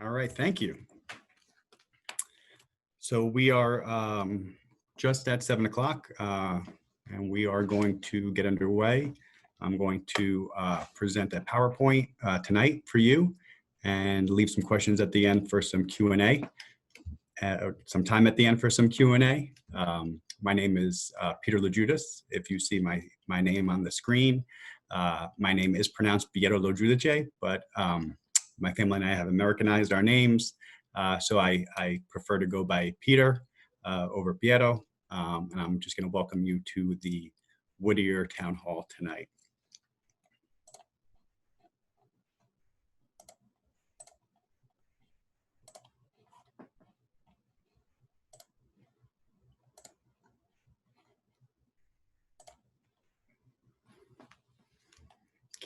All right, thank you. So we are just at 7 o'clock and we are going to get underway. I'm going to present a PowerPoint tonight for you and leave some questions at the end for some Q&A, some time at the end for some Q&A. My name is Peter Lejudis. If you see my name on the screen, my name is pronounced Lejudis, but my family and I have Americanized our names. So I prefer to go by Peter over Piero. And I'm just going to welcome you to the Whittier Town Hall tonight.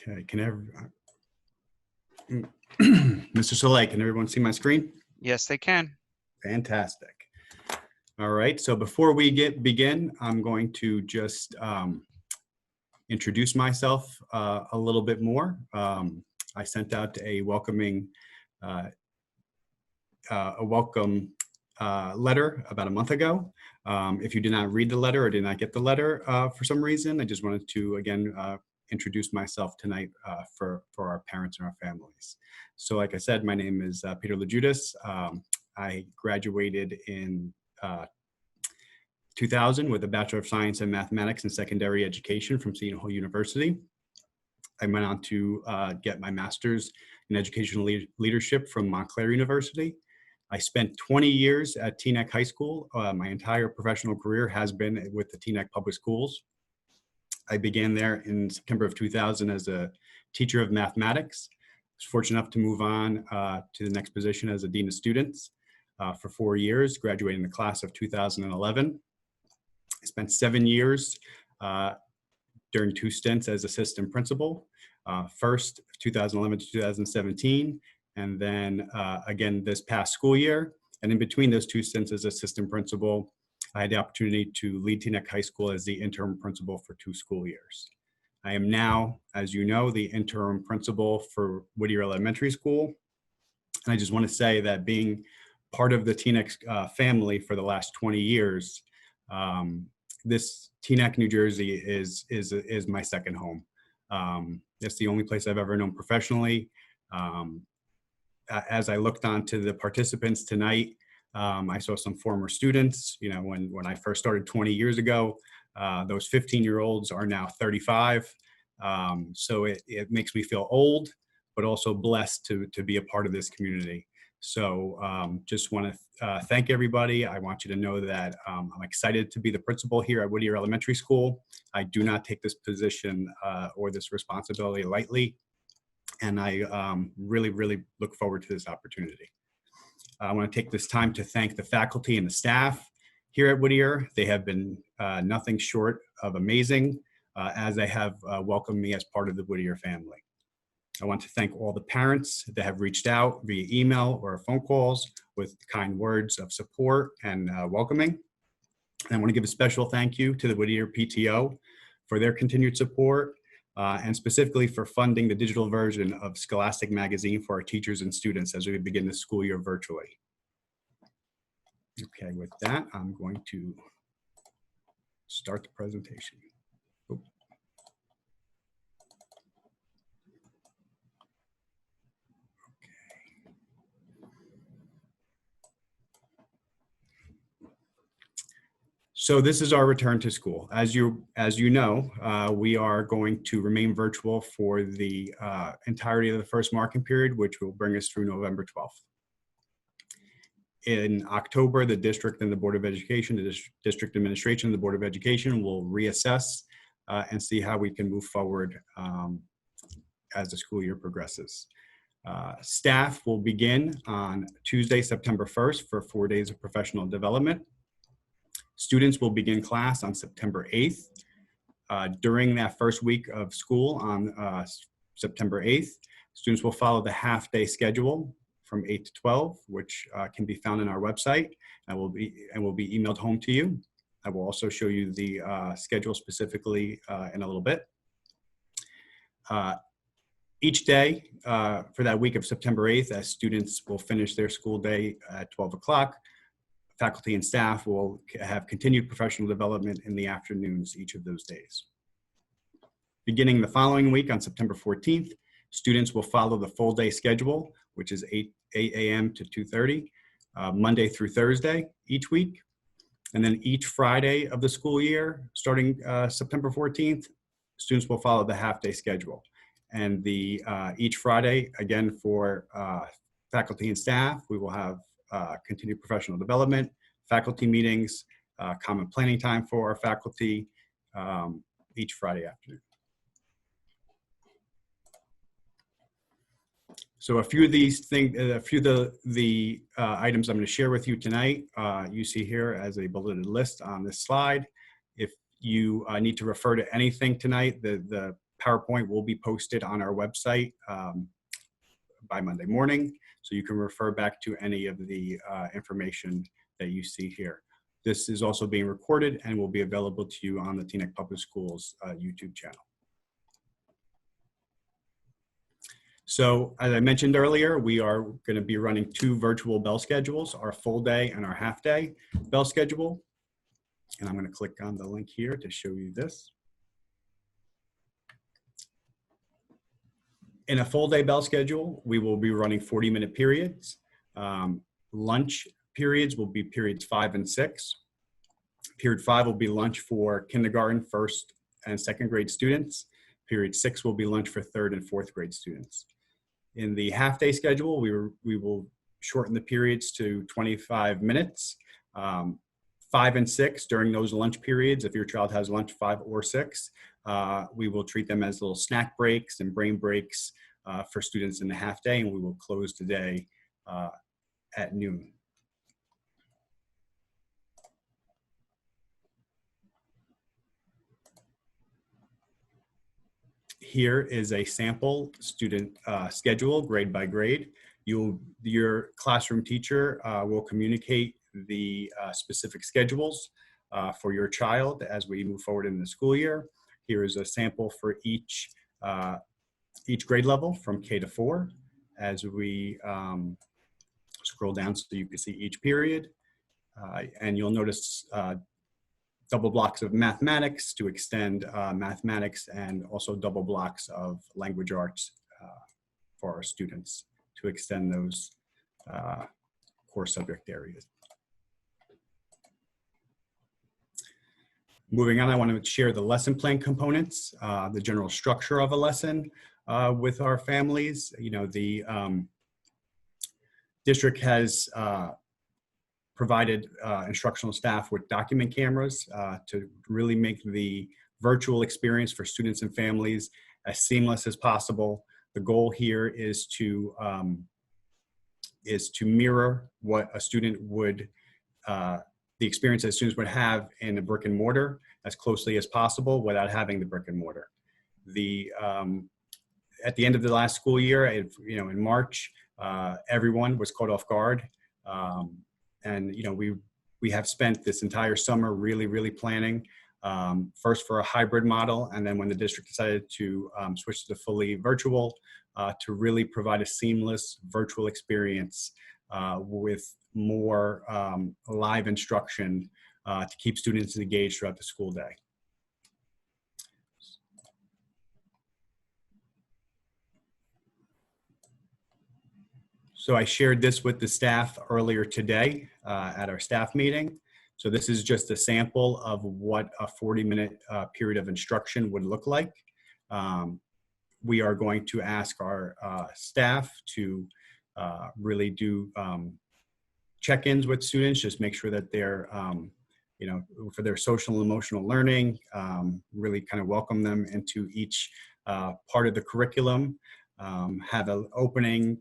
Okay, Mr. Soleil, can everyone see my screen? Yes, they can. Fantastic. All right, so before we begin, I'm going to just introduce myself a little bit more. I sent out a welcome letter about a month ago. If you did not read the letter or did not get the letter for some reason, I just wanted to again introduce myself tonight for our parents and our families. So like I said, my name is Peter Lejudis. I graduated in 2000 with a Bachelor of Science in Mathematics and Secondary Education from Seton Hall University. I went on to get my master's in Educational Leadership from Montclair University. I spent 20 years at Teaneck High School. My entire professional career has been with the Teaneck Public Schools. I began there in September of 2000 as a teacher of mathematics. I was fortunate enough to move on to the next position as a dean of students for 4 years, graduating the class of 2011. I spent 7 years during 2 stints as assistant principal, first 2011 to 2017, and then again this past school year. And in between those 2 stints as assistant principal, I had the opportunity to lead Teaneck High School as the interim principal for 2 school years. I am now, as you know, the interim principal for Whittier Elementary School. And I just want to say that being part of the Teaneck family for the last 20 years, this Teaneck, New Jersey is my second home. It's the only place I've ever known professionally. As I looked onto the participants tonight, I saw some former students. You know, when I first started 20 years ago, those 15-year-olds are now 35. So it makes me feel old, but also blessed to be a part of this community. So just want to thank everybody. I want you to know that I'm excited to be the principal here at Whittier Elementary School. I do not take this position or this responsibility lightly. And I really, really look forward to this opportunity. I want to take this time to thank the faculty and the staff here at Whittier. They have been nothing short of amazing as they have welcomed me as part of the Whittier family. I want to thank all the parents that have reached out via email or phone calls with kind words of support and welcoming. And I want to give a special thank you to the Whittier PTO for their continued support and specifically for funding the digital version of Scholastic Magazine for our teachers and students as we begin the school year virtually. Okay, with that, I'm going to start the presentation. So this is our return to school. As you know, we are going to remain virtual for the entirety of the first marking period, which will bring us through November 12th. In October, the district and the Board of Education, the district administration and the Board of Education will reassess and see how we can move forward as the school year progresses. Staff will begin on Tuesday, September 1st for 4 days of professional development. Students will begin class on September 8th. During that first week of school on September 8th, students will follow the half-day schedule from 8 to 12, which can be found on our website and will be emailed home to you. I will also show you the schedule specifically in a little bit. Each day for that week of September 8th, as students will finish their school day at 12 o'clock, faculty and staff will have continued professional development in the afternoons each of those days. Beginning the following week on September 14th, students will follow the full day schedule, which is 8 a.m. to 2:30, Monday through Thursday each week. And then each Friday of the school year, starting September 14th, students will follow the half-day schedule. And each Friday, again, for faculty and staff, we will have continued professional development, faculty meetings, common planning time for our faculty each Friday afternoon. So a few of these things, a few of the items I'm going to share with you tonight, you see here as a bulleted list on this slide. If you need to refer to anything tonight, the PowerPoint will be posted on our website by Monday morning, so you can refer back to any of the information that you see here. This is also being recorded and will be available to you on the Teaneck Public Schools YouTube channel. So as I mentioned earlier, we are going to be running 2 virtual bell schedules, our full day and our half day bell schedule. And I'm going to click on the link here to show you this. In a full day bell schedule, we will be running 40-minute periods. Lunch periods will be periods 5 and 6. Period 5 will be lunch for kindergarten, 1st and 2nd grade students. Period 6 will be lunch for 3rd and 4th grade students. In the half-day schedule, we will shorten the periods to 25 minutes. 5 and 6 during those lunch periods, if your child has lunch 5 or 6, we will treat them as little snack breaks and brain breaks for students in the half-day, and we will close the day at noon. Here is a sample student schedule, grade by grade. Your classroom teacher will communicate the specific schedules for your child as we move forward in the school year. Here is a sample for each grade level from K to 4 as we scroll down so you can see each period. And you'll notice double blocks of mathematics to extend mathematics, and also double blocks of language arts for our students to extend those core subject areas. Moving on, I want to share the lesson plan components, the general structure of a lesson with our families. You know, the district has provided instructional staff with document cameras to really make the virtual experience for students and families as seamless as possible. The goal here is to mirror what a student would, the experience that students would have in a brick and mortar as closely as possible without having the brick and mortar. At the end of the last school year, in March, everyone was caught off guard. And we have spent this entire summer really planning, first for a hybrid model, and then when the district decided to switch to the fully virtual, to really provide a seamless virtual experience with more live instruction to keep students engaged throughout the school day. So I shared this with the staff earlier today at our staff meeting. So this is just a sample of what a 40-minute period of instruction would look like. We are going to ask our staff to really do check-ins with students, just make sure that they're, for their social and emotional learning, really kind of welcome them into each part of the curriculum, have an opening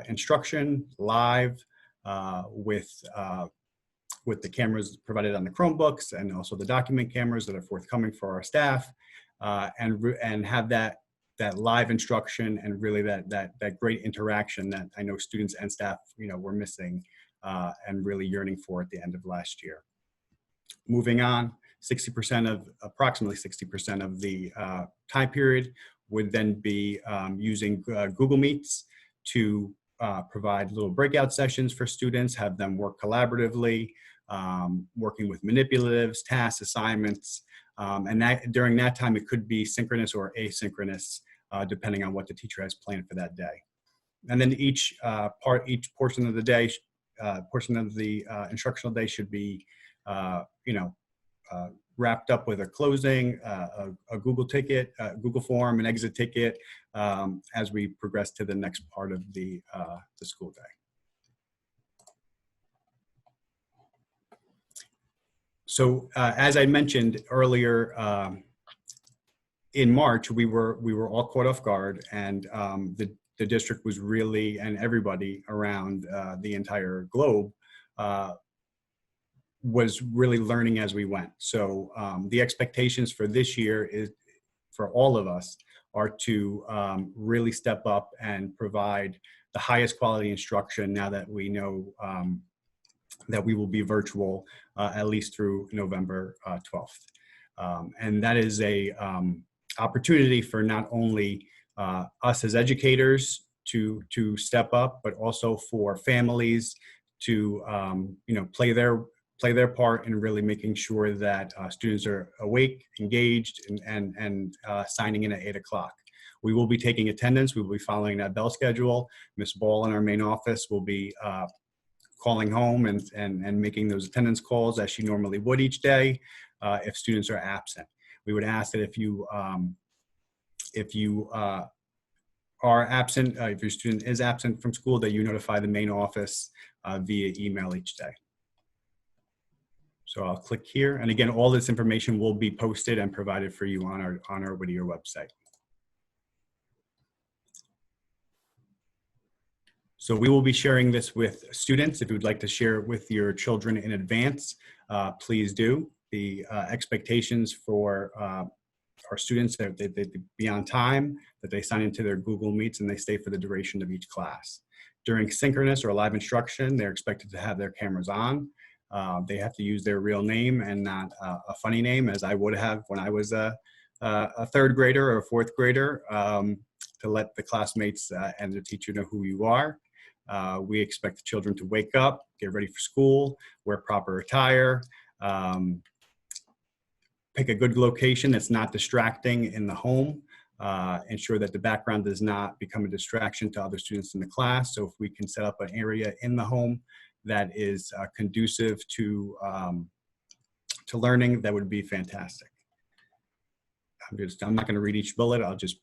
instruction live with the cameras provided on the Chromebooks, and also the document cameras that are forthcoming for our staff, and have that live instruction and really that great interaction that I know students and staff were missing and really yearning for at the end of last year. Moving on, approximately 60% of the time period would then be using Google Meets to provide little breakout sessions for students, have them work collaboratively, working with manipulatives, tasks, assignments, and that during that time it could be synchronous or asynchronous, depending on what the teacher has planned for that day. And then each portion of the day, instructional day should be, wrapped up with a closing, a Google ticket, Google form, an exit ticket, as we progress to the next part of the school day. So as I mentioned earlier, in March, we were all caught off guard, and the district was really, and everybody around the entire globe was really learning as we went. So the expectations for this year is, for all of us, are to really step up and provide the highest quality instruction now that we know that we will be virtual at least through November 12th. And that is a opportunity for not only us as educators to step up, but also for families to play their part in really making sure that students are awake, engaged, and signing in at 8 o'clock. We will be taking attendance. We will be following that bell schedule. Ms. Ball in our main office will be calling home and making those attendance calls as she normally would each day if students are absent. We would ask that if you are absent, if your student is absent from school, that you notify the main office via email each day. So I'll click here, and again, all this information will be posted and provided for you on our Whittier website. So we will be sharing this with students. If you would like to share it with your children in advance, please do. The expectations for our students, that they be on time, that they sign into their Google Meets, and they stay for the duration of each class. During synchronous or live instruction, they're expected to have their cameras on. They have to use their real name and not a funny name, as I would have when I was a third grader or a fourth grader, to let the classmates and the teacher know who you are. We expect the children to wake up, get ready for school, wear proper attire, pick a good location that's not distracting in the home, ensure that the background does not become a distraction to other students in the class. So if we can set up an area in the home that is conducive to learning, that would be fantastic. I'm not going to read each bullet. I'll just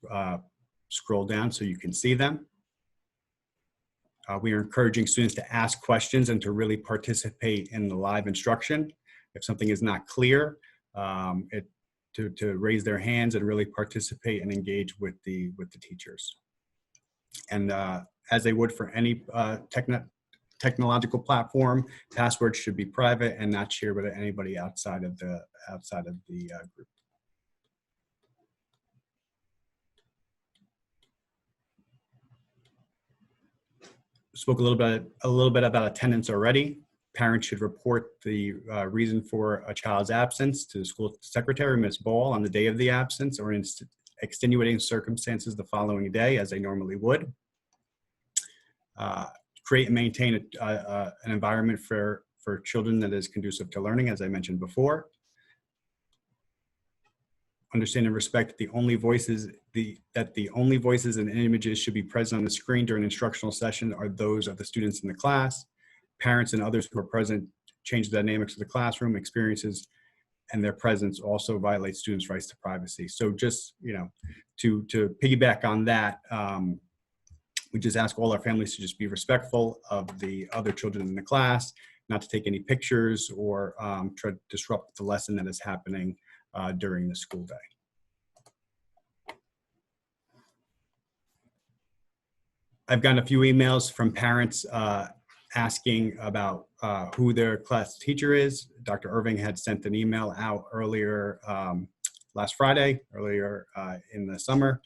scroll down so you can see them. We are encouraging students to ask questions and to really participate in the live instruction. If something is not clear, to raise their hands and really participate and engage with the teachers. And as they would for any technological platform, passwords should be private and not shared with anybody outside of the group. Spoke a little bit about attendance already. Parents should report the reason for a child's absence to the school secretary, Ms. Ball, on the day of the absence, or in extenuating circumstances the following day, as they normally would. Create and maintain an environment for children that is conducive to learning, as I mentioned before. Understand and respect that the only voices and images should be present on the screen during an instructional session are those of the students in the class. Parents and others who are present change the dynamics of the classroom experiences, and their presence also violates students' rights to privacy. So just, to piggyback on that, we just ask all our families to just be respectful of the other children in the class, not to take any pictures or try to disrupt the lesson that is happening during the school day. I've gotten a few emails from parents asking about who their class teacher is. Dr. Irving had sent an email out earlier last Friday, earlier in the summer,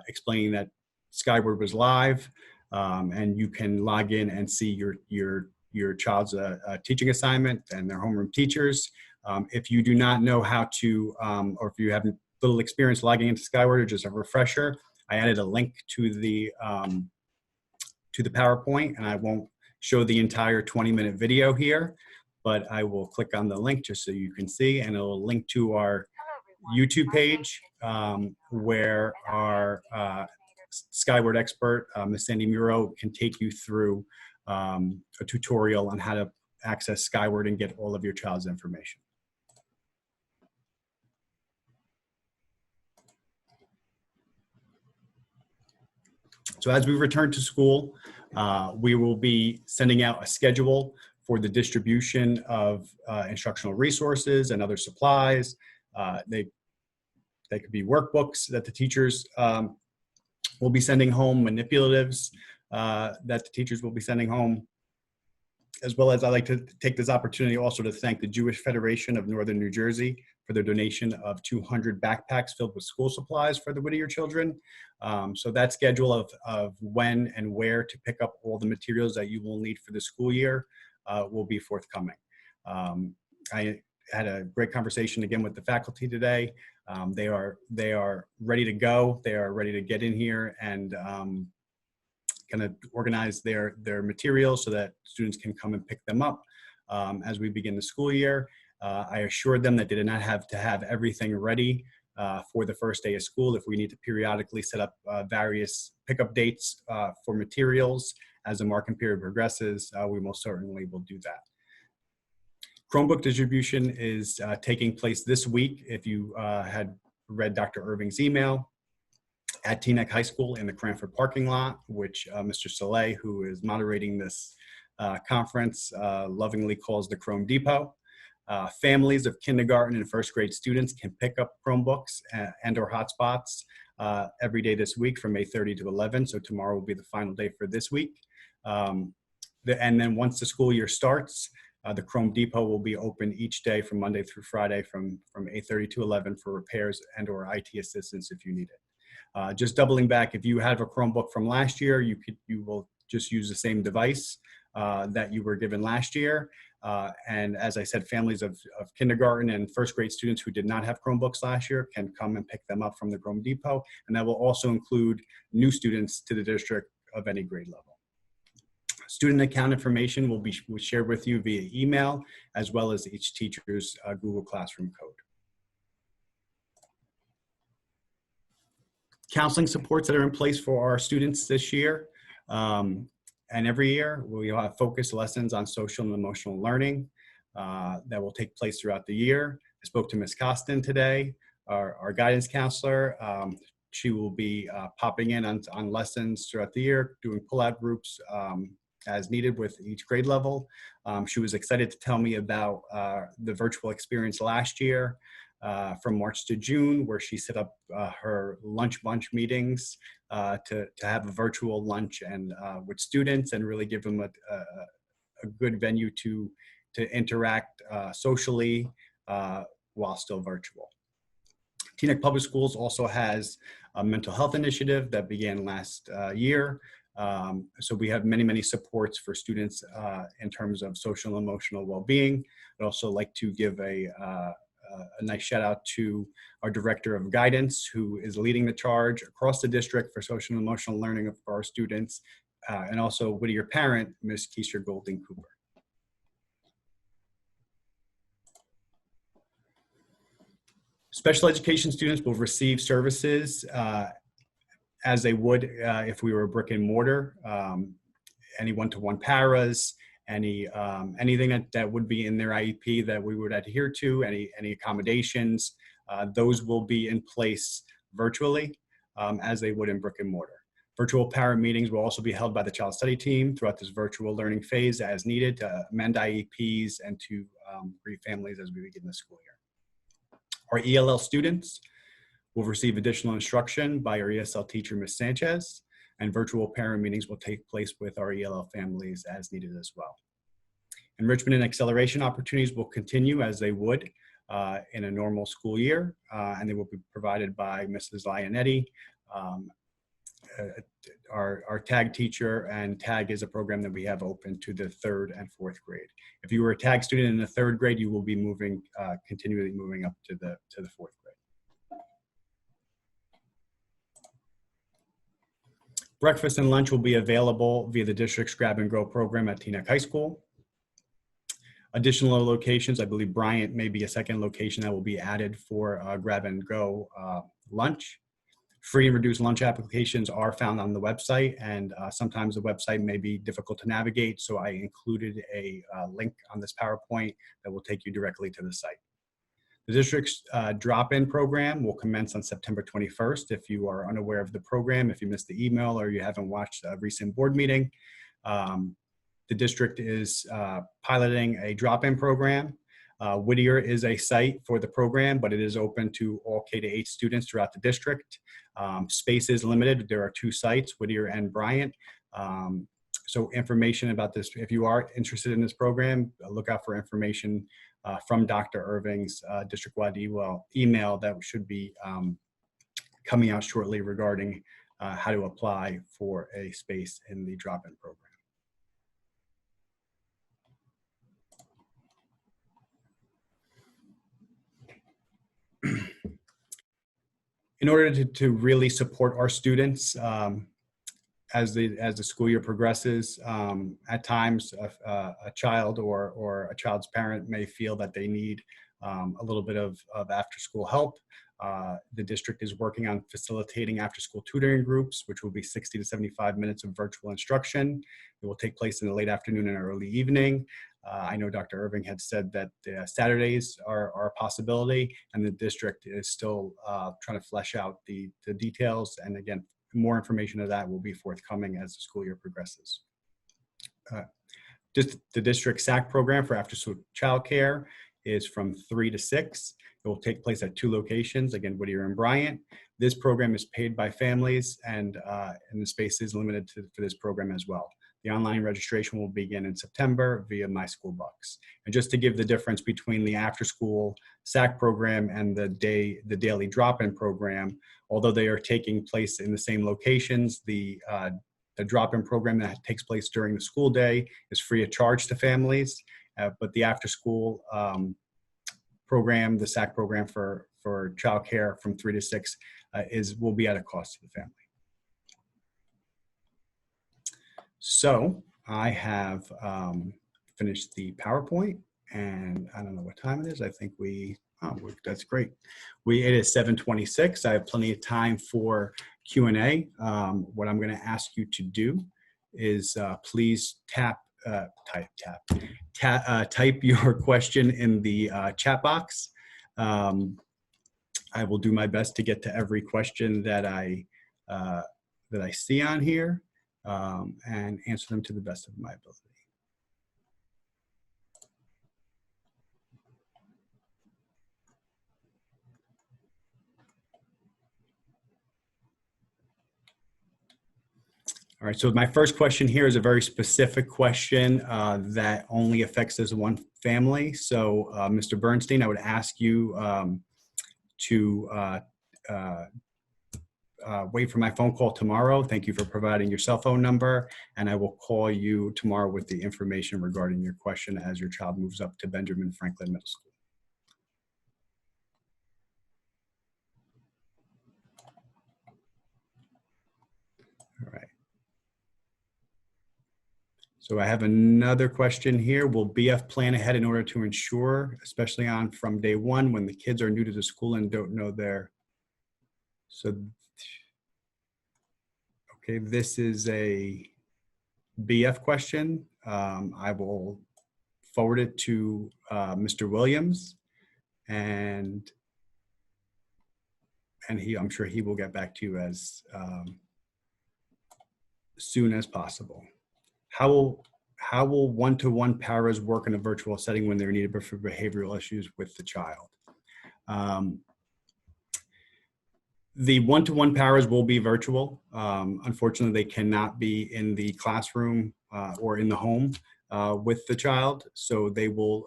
explaining that Skyward was live, and you can log in and see your child's teaching assignment and their homeroom teachers. If you do not know how to, or if you haven't little experience logging into Skyward, or just a refresher, I added a link to the PowerPoint, and I won't show the entire 20-minute video here, but I will click on the link just so you can see, and it'll link to our YouTube page where our Skyward expert, Ms. Sandy Muro, can take you through a tutorial on how to access Skyward and get all of your child's information. So as we return to school, we will be sending out a schedule for the distribution of instructional resources and other supplies. They could be workbooks that the teachers will be sending home, manipulatives that the teachers will be sending home, as well as I'd like to take this opportunity also to thank the Jewish Federation of Northern New Jersey for their donation of 200 backpacks filled with school supplies for the Whittier children. So that schedule of when and where to pick up all the materials that you will need for the school year will be forthcoming. I had a great conversation again with the faculty today. They are ready to go. They are ready to get in here and kind of organize their materials so that students can come and pick them up as we begin the school year. I assured them that they did not have to have everything ready for the first day of school. If we need to periodically set up various pickup dates for materials as the marking period progresses, we most certainly will do that. Chromebook distribution is taking place this week. If you had read Dr. Irving's email, at Teaneck High School in the Cranford parking lot, which Mr. Soleil, who is moderating this conference, lovingly calls the Chrome Depot. Families of kindergarten and first grade students can pick up Chromebooks and or hotspots every day this week from 8:30 to 11. So tomorrow will be the final day for this week. And then once the school year starts, the Chrome Depot will be open each day from Monday through Friday from 8:30 to 11 for repairs and or IT assistance if you need it. Just doubling back, if you have a Chromebook from last year, you will just use the same device that you were given last year. And as I said, families of kindergarten and first grade students who did not have Chromebooks last year can come and pick them up from the Chrome Depot. And that will also include new students to the district of any grade level. Student account information will be shared with you via email, as well as each teacher's Google Classroom code. Counseling supports that are in place for our students this year and every year. We will have focused lessons on social and emotional learning that will take place throughout the year. I spoke to Ms. Costin today, our guidance counselor. She will be popping in on lessons throughout the year, doing pull-out groups as needed with each grade level. She was excited to tell me about the virtual experience last year. From March to June, where she set up her lunch bunch meetings to have a virtual lunch and with students and really give them a good venue to interact socially while still virtual. Teaneck Public Schools also has a mental health initiative that began last year. So we have many supports for students in terms of social and emotional well-being. I'd also like to give a nice shout out to our Director of Guidance, who is leading the charge across the district for social and emotional learning for our students, and also Whittier parent, Ms. Keisha Golding Cooper. Special education students will receive services as they would if we were a brick and mortar, any one-to-one paras, anything that would be in their IEP that we would adhere to, any accommodations, those will be in place virtually as they would in brick and mortar. Virtual parent meetings will also be held by the child study team throughout this virtual learning phase as needed to amend IEPs and to greet families as we begin the school year. Our ELL students will receive additional instruction by our ESL teacher, Ms. Sanchez, and virtual parent meetings will take place with our ELL families as needed as well. Enrichment and acceleration opportunities will continue as they would in a normal school year, and they will be provided by Mrs. Lionetti, our TAG teacher, and TAG is a program that we have open to the 3rd and 4th grade. If you were a TAG student in the 3rd grade, you will be moving, continually moving up to the 4th grade. Breakfast and lunch will be available via the district's Grab and Go program at Teaneck High School. Additional locations, I believe Bryant may be a second location that will be added for Grab and Go lunch. Free and reduced lunch applications are found on the website, and sometimes the website may be difficult to navigate, so I included a link on this PowerPoint that will take you directly to the site. The district's drop-in program will commence on September 21st. If you are unaware of the program, if you missed the email or you haven't watched a recent board meeting, the district is piloting a drop-in program. Whittier is a site for the program, but it is open to all K-8 students throughout the district. Space is limited. There are 2 sites, Whittier and Bryant. So information about this, if you are interested in this program, look out for information from Dr. Irving's district-wide email that should be coming out shortly regarding how to apply for a space in the drop-in program. In order to really support our students as the school year progresses, at times a child or a child's parent may feel that they need a little bit of after school help. The district is working on facilitating after school tutoring groups, which will be 60 to 75 minutes of virtual instruction. It will take place in the late afternoon and early evening. I know Dr. Irving had said that Saturdays are a possibility, and the district is still trying to flesh out the details. And again, more information of that will be forthcoming as the school year progresses. Just the district SAC program for after school childcare is from 3 to 6. It will take place at 2 locations, again, Whittier and Bryant. This program is paid by families, and the space is limited for this program as well. The online registration will begin in September via My School Bucks. And just to give the difference between the after-school SAC program and the daily drop-in program, although they are taking place in the same locations, the drop-in program that takes place during the school day is free of charge to families, but the after-school program, the SAC program for childcare from 3 to 6 will be at a cost to the family. So I have finished the PowerPoint, and I don't know what time it is. I think that's great. It is 7:26. I have plenty of time for Q&A. What I'm going to ask you to do is please type your question in the chat box. I will do my best to get to every question that I see on here. And answer them to the best of my ability. All right, so my first question here is a very specific question that only affects this one family. So Mr. Bernstein, I would ask you to wait for my phone call tomorrow. Thank you for providing your cell phone number, and I will call you tomorrow with the information regarding your question as your child moves up to Benjamin Franklin Middle School. All right. So I have another question here. Will BF plan ahead in order to ensure, especially on from day one when the kids are new to the school and don't know their, so okay, this is a BF question. I will forward it to Mr. Williams, and I'm sure he will get back to you as soon as possible. How will one-to-one paras work in a virtual setting when they're needed for behavioral issues with the child? The one-to-one paras will be virtual. Unfortunately, they cannot be in the classroom or in the home with the child. So they will,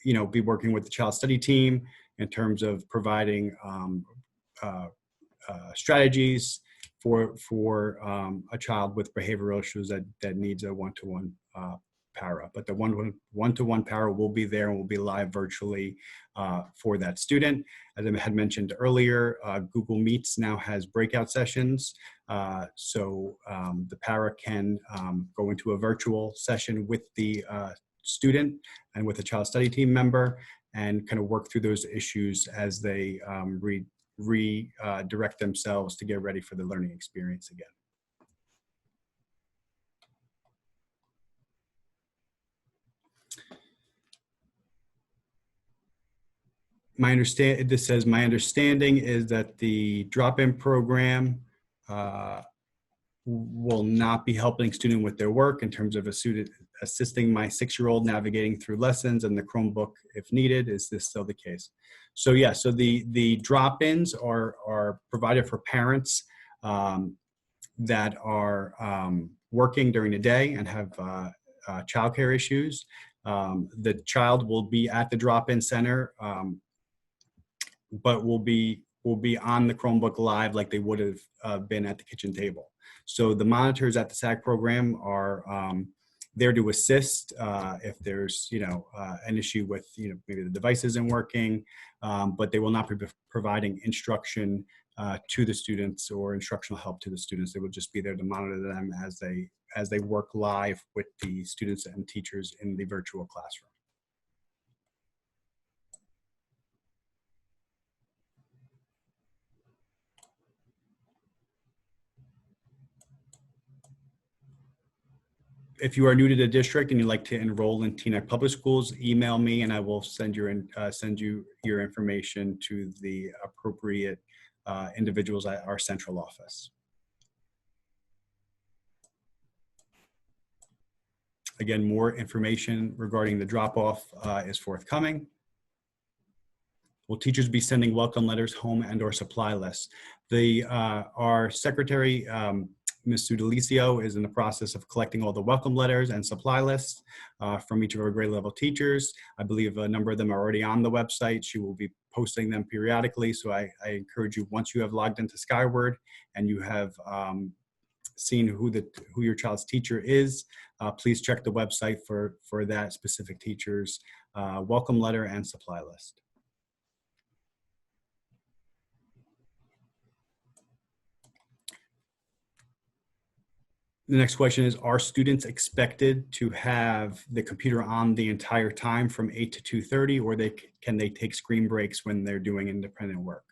be working with the child study team in terms of providing strategies for a child with behavioral issues that needs a one-to-one para, but the one-to-one para will be there and will be live virtually for that student. As I had mentioned earlier, Google Meets now has breakout sessions. So the para can go into a virtual session with the student and with a child study team member and kind of work through those issues as they redirect themselves to get ready for the learning experience again. This says, my understanding is that the drop-in program will not be helping student with their work in terms of a student assisting my 6-year-old navigating through lessons and the Chromebook if needed. Is this still the case? So yeah, so the drop-ins are provided for parents that are working during the day and have childcare issues. The child will be at the drop-in center, but will be on the Chromebook live like they would have been at the kitchen table. So the monitors at the SAC program are there to assist if there's an issue with maybe the device isn't working, but they will not be providing instruction to the students or instructional help to the students. They will just be there to monitor them as they work live with the students and teachers in the virtual classroom. If you are new to the district and you'd like to enroll in Teaneck Public Schools, email me and I will send you your information to the appropriate individuals at our central office. Again, more information regarding the drop-off is forthcoming. Will teachers be sending welcome letters home and/or supply lists? Our secretary, Ms. Sudalicio, is in the process of collecting all the welcome letters and supply lists from each of our grade level teachers. I believe a number of them are already on the website. She will be posting them periodically. So I encourage you, once you have logged into Skyward and you have seen who your child's teacher is, please check the website for that specific teacher's welcome letter and supply list. The next question is, are students expected to have the computer on the entire time from 8 to 2:30, or can they take screen breaks when they're doing independent work?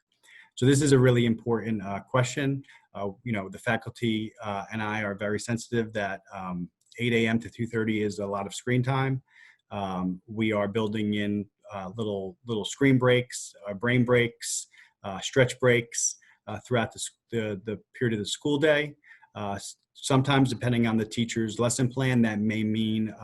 So this is a really important question. The faculty and I are very sensitive that 8 a.m. to 2:30 is a lot of screen time. We are building in little screen breaks, brain breaks, stretch breaks throughout the period of the school day. Sometimes, depending on the teacher's lesson plan, that may mean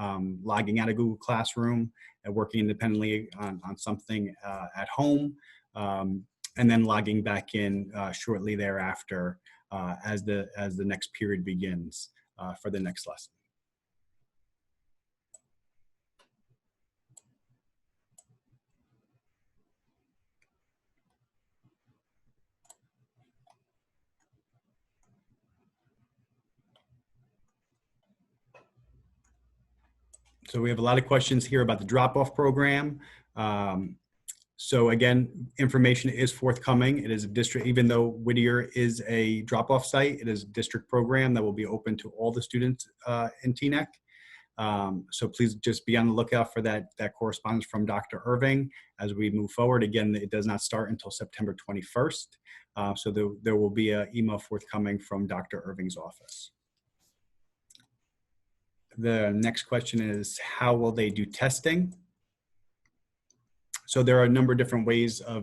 logging out of Google Classroom and working independently on something at home, and then logging back in shortly thereafter as the next period begins for the next lesson. So we have a lot of questions here about the drop-off program. So again, information is forthcoming. It is a district, even though Whittier is a drop-off site, it is a district program that will be open to all the students in Teaneck. So please just be on the lookout for that correspondence from Dr. Irving as we move forward. Again, it does not start until September 21st. So there will be an email forthcoming from Dr. Irving's office. The next question is, how will they do testing? So there are a number of different ways we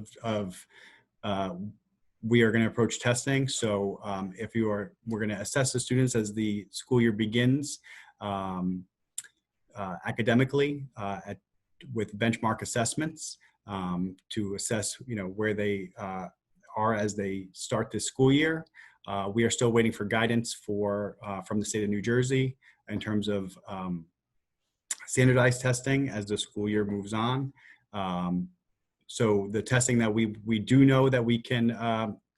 are going to approach testing. So we're going to assess the students as the school year begins academically with benchmark assessments to assess where they are as they start this school year. We are still waiting for guidance from the state of New Jersey in terms of standardized testing as the school year moves on. So the testing that we do know that we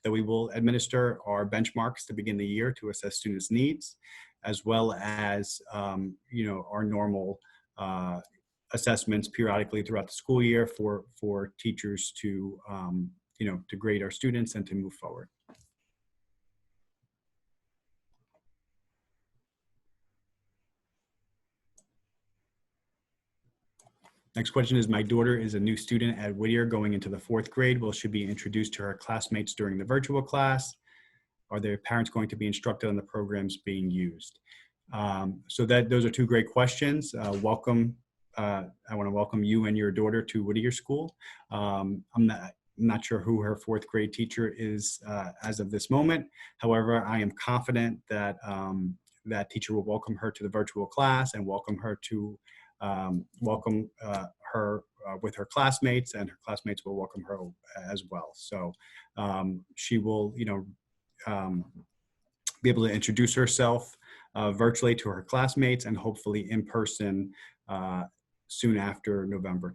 will administer are benchmarks to begin the year to assess students' needs. as well as, our normal assessments periodically throughout the school year for teachers to, to grade our students and to move forward. Next question is, my daughter is a new student at Whittier going into the 4th grade. Will she be introduced to her classmates during the virtual class? Are their parents going to be instructed on the programs being used? So those are two great questions. Welcome. I want to welcome you and your daughter to Whittier School. I'm not sure who her 4th grade teacher is as of this moment. However, I am confident that that teacher will welcome her to the virtual class and welcome her to her with her classmates, and her classmates will welcome her as well. So she will, be able to introduce herself virtually to her classmates and hopefully in person soon after November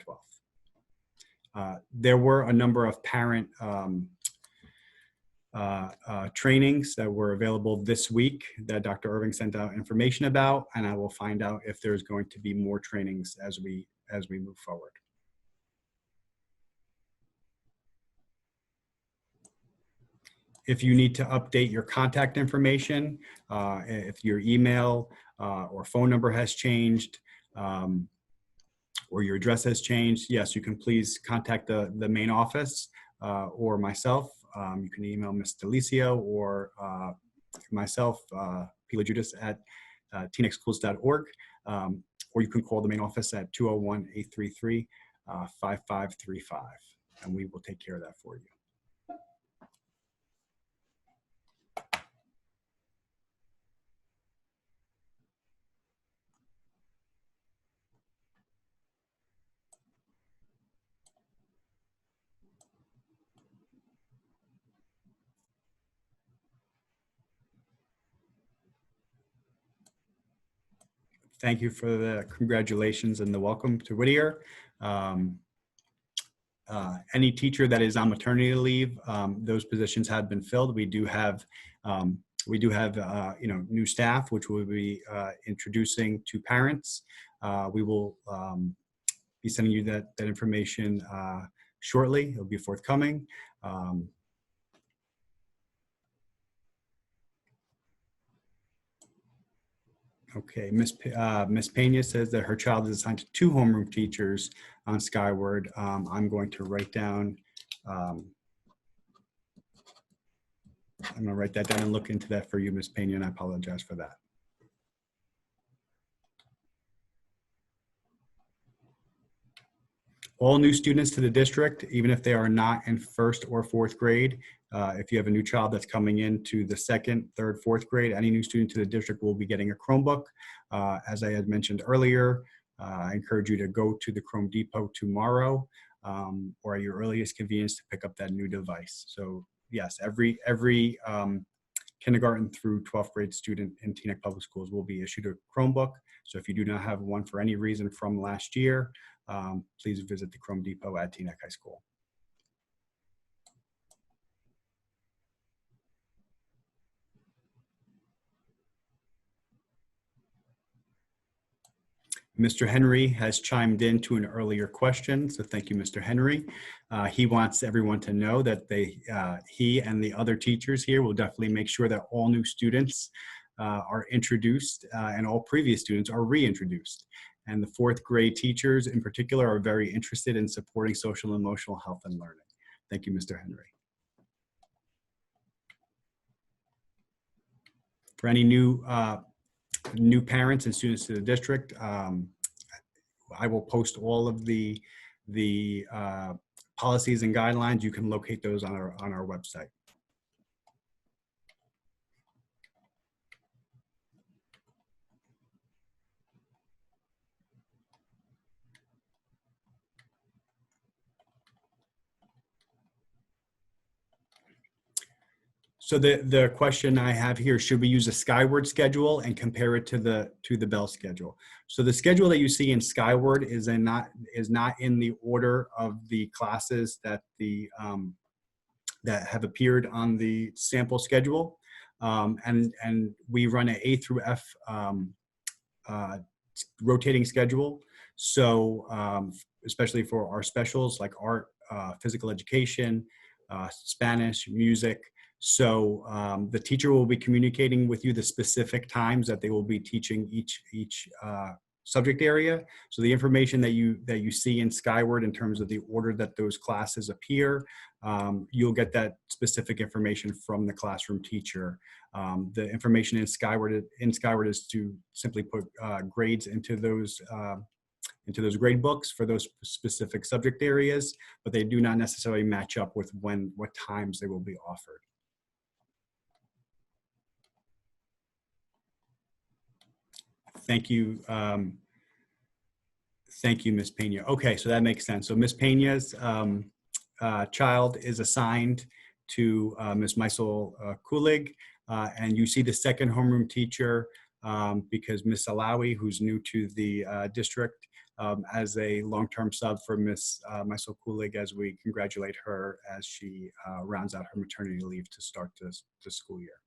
12th. There were a number of parent trainings that were available this week that Dr. Irving sent out information about, and I will find out if there's going to be more trainings as we move forward. If you need to update your contact information, if your email or phone number has changed, or your address has changed, yes, you can please contact the main office or myself. You can email Ms. Delicio or myself, Lejudis at teenexschools.org, or you can call the main office at 201-833-5535, and we will take care of that for you. Thank you for the congratulations and the welcome to Whittier. Any teacher that is on maternity leave, those positions have been filled. We do have new staff, which we'll be introducing to parents. We will be sending you that information shortly. It'll be forthcoming. Okay, Ms. Pena says that her child is assigned to 2 homeroom teachers on Skyward. I'm going to write down, I'm going to write that down and look into that for you, Ms. Pena, and I apologize for that. All new students to the district, even if they are not in 1st or 4th grade, if you have a new child that's coming into the 2nd, 3rd, 4th grade, any new student to the district will be getting a Chromebook. As I had mentioned earlier, I encourage you to go to the Chrome Depot tomorrow or at your earliest convenience to pick up that new device. So yes, every kindergarten through 12th grade student in Teaneck Public Schools will be issued a Chromebook. So if you do not have one for any reason from last year, please visit the Chrome Depot at Teaneck High School. Mr. Henry has chimed in to an earlier question, so thank you, Mr. Henry. He wants everyone to know that he and the other teachers here will definitely make sure that all new students are introduced and all previous students are reintroduced. And the 4th grade teachers in particular are very interested in supporting social and emotional health and learning. Thank you, Mr. Henry. For any new parents and students to the district, I will post all of the policies and guidelines. You can locate those on our website. So the question I have here, should we use a Skyward schedule and compare it to the Bell schedule? So the schedule that you see in Skyward is not in the order of the classes that that have appeared on the sample schedule. And we run an A through F uh, rotating schedule. So especially for our specials like art, physical education, Spanish, music. So the teacher will be communicating with you the specific times that they will be teaching each subject area. So the information that you see in Skyward in terms of the order that those classes appear, you'll get that specific information from the classroom teacher. The information in Skyward is to simply put grades into those grade books for those specific subject areas, but they do not necessarily match up with what times they will be offered. Thank you. Thank you, Ms. Pena. Okay, so that makes sense. So Ms. Pena's child is assigned to Ms. Meisel Kulig, and you see the second homeroom teacher because Ms. Alawi, who's new to the district, as a long-term sub for Ms. Meisel Kulig, as we congratulate her as she rounds out her maternity leave to start the school year.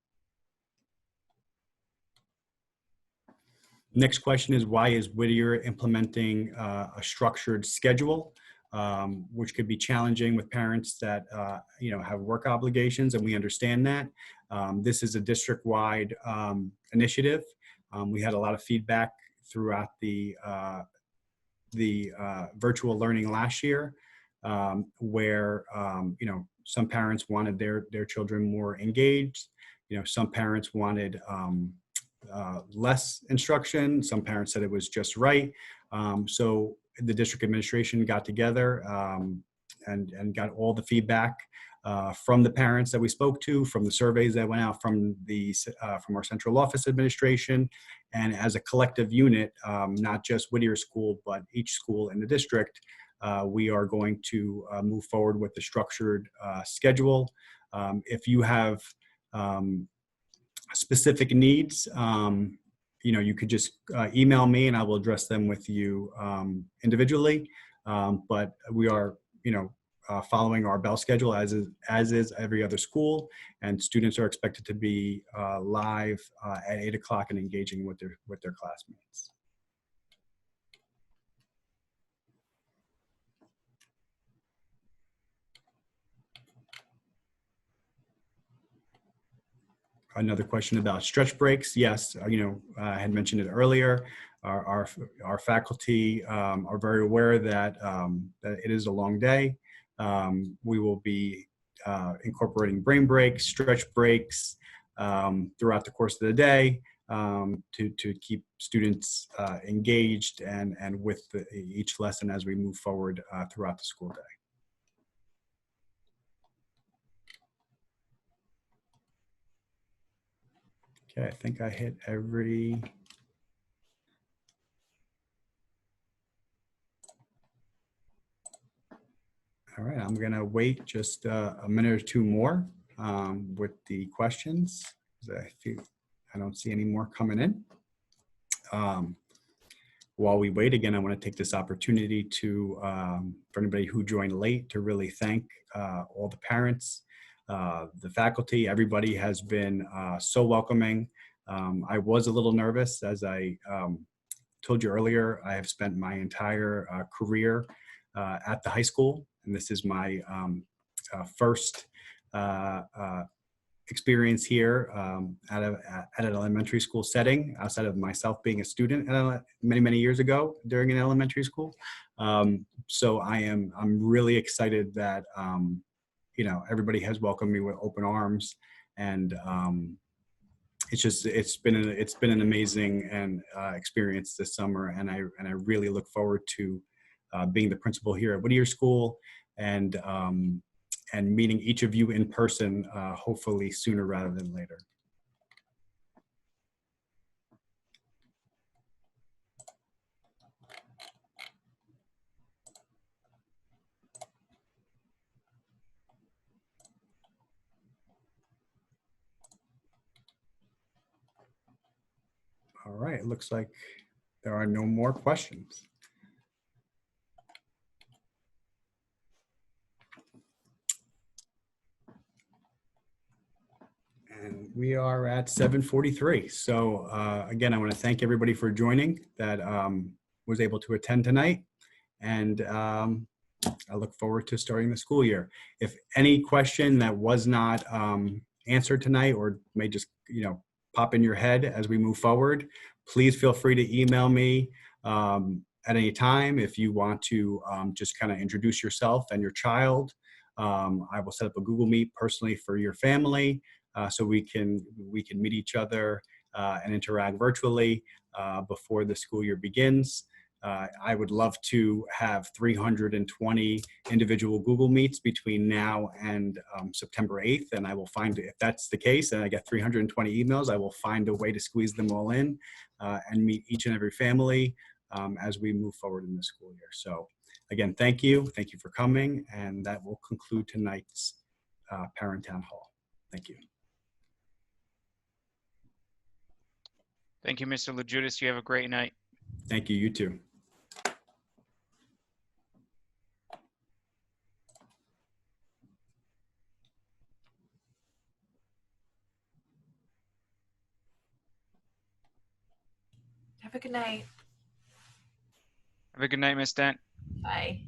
Next question is, why is Whittier implementing a structured schedule, which could be challenging with parents that have work obligations, and we understand that. This is a district-wide initiative. We had a lot of feedback throughout the virtual learning last year, where some parents wanted their children more engaged. Some parents wanted less instruction. Some parents said it was just right. So the district administration got together and got all the feedback from the parents that we spoke to, from the surveys that went out from our central office administration, and as a collective unit, not just Whittier School, but each school in the district, we are going to move forward with the structured schedule. If you have specific needs, you could just email me and I will address them with you individually. But we are, following our bell schedule as is every other school, and students are expected to be live at 8 o'clock and engaging with their classmates. Another question about stretch breaks. Yes, I had mentioned it earlier. Our faculty are very aware that it is a long day. We will be incorporating brain breaks, stretch breaks throughout the course of the day to keep students engaged and with each lesson as we move forward throughout the school day. Okay, I think I hit every. All right, I'm gonna wait just a minute or two more with the questions. I don't see any more coming in. While we wait, again, I want to take this opportunity to, for anybody who joined late, to really thank all the parents, the faculty. Everybody has been so welcoming. I was a little nervous, as I told you earlier. I have spent my entire career at the high school, and this is my first experience here at an elementary school setting, outside of myself being a student many years ago during an elementary school. So I'm really excited that everybody has welcomed me with open arms, and it's been an amazing experience this summer, and I really look forward to being the principal here at Whittier School, and meeting each of you in person, hopefully sooner rather than later. All right, it looks like there are no more questions. And we are at 7:43. So again, I want to thank everybody for joining that was able to attend tonight. And I look forward to starting the school year. If any question that was not answered tonight or may just, pop in your head as we move forward, please feel free to email me at any time. If you want to just kind of introduce yourself and your child, I will set up a Google Meet personally for your family so we can meet each other and interact virtually before the school year begins. I would love to have 320 individual Google Meets between now and September 8th. And I will find, if that's the case, and I get 320 emails, I will find a way to squeeze them all in and meet each and every family as we move forward in the school year. So again, thank you. Thank you for coming. And that will conclude tonight's Parent Town Hall. Thank you. Thank you, Mr. Lejudis. You have a great night. Thank you. You too. Have a good night. Have a good night, Miss Dent. Bye.